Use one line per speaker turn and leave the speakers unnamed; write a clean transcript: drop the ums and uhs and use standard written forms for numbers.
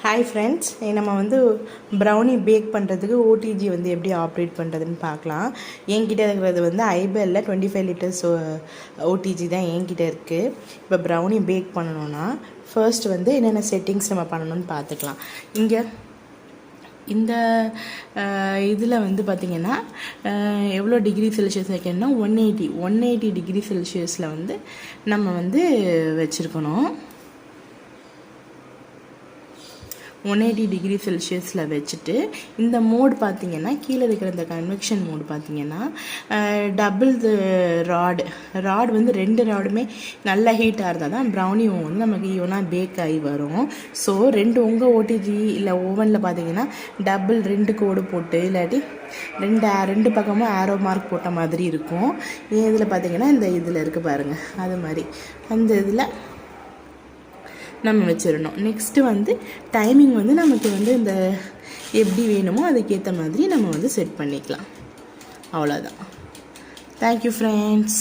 Hi friends, நம்ம வந்து brownie back பண்ணுறதுக்கு ஓடிஜி வந்து எப்படி ஆப்ரேட் பண்ணுறதுன்னு பார்க்கலாம். என்கிட்ட இருக்கிறது வந்து ஐபெல்லில் 25 லிட்டர்ஸ் ஓடிஜி தான் என்கிட்ட இருக்குது. இப்போ ப்ரௌனி பேக் பண்ணணுன்னா ஃபர்ஸ்ட் வந்து என்னென்ன செட்டிங்ஸ் நம்ம பண்ணணும்னு பார்த்துக்கலாம். இங்கே இந்த இதில் வந்து பார்த்திங்கன்னா எவ்வளோ டிகிரி செல்சியஸ் வைக்கணும்னா 180 டிகிரி செல்சியஸில் வந்து நம்ம வந்து வச்சுருக்கணும். 180 டிகிரி செல்சியஸில் வச்சுட்டு இந்த மோடு பார்த்திங்கன்னா கீழே இருக்கிற இந்த கன்வெக்ஷன் மோடு பார்த்திங்கன்னா டபுள் ராட் வந்து 2 ராடுமே நல்லா ஹீட்டாக இருந்தால் தான் ப்ரௌனி வந்து நமக்கு ஈவனாக பேக் ஆகி வரும். ஸோ உங்கள் ஓடிஜி இல்லை ஓவனில் பார்த்திங்கன்னா டபுள் 2 கோடு போட்டு இல்லாட்டி ரெண்டு பக்கமும் ஆரோ மார்க் போட்ட மாதிரி இருக்கும். இதில் பார்த்திங்கன்னா இந்த இதில் இருக்குது பாருங்கள், அது மாதிரி அந்த இதில் நம்ம வச்சிடணும். நெக்ஸ்ட்டு வந்து டைமிங் வந்து நமக்கு வந்து இந்த எப்படி வேணுமோ அதுக்கேற்ற மாதிரி நம்ம வந்து செட் பண்ணிக்கலாம். அவ்வளோதான். Thank you friends.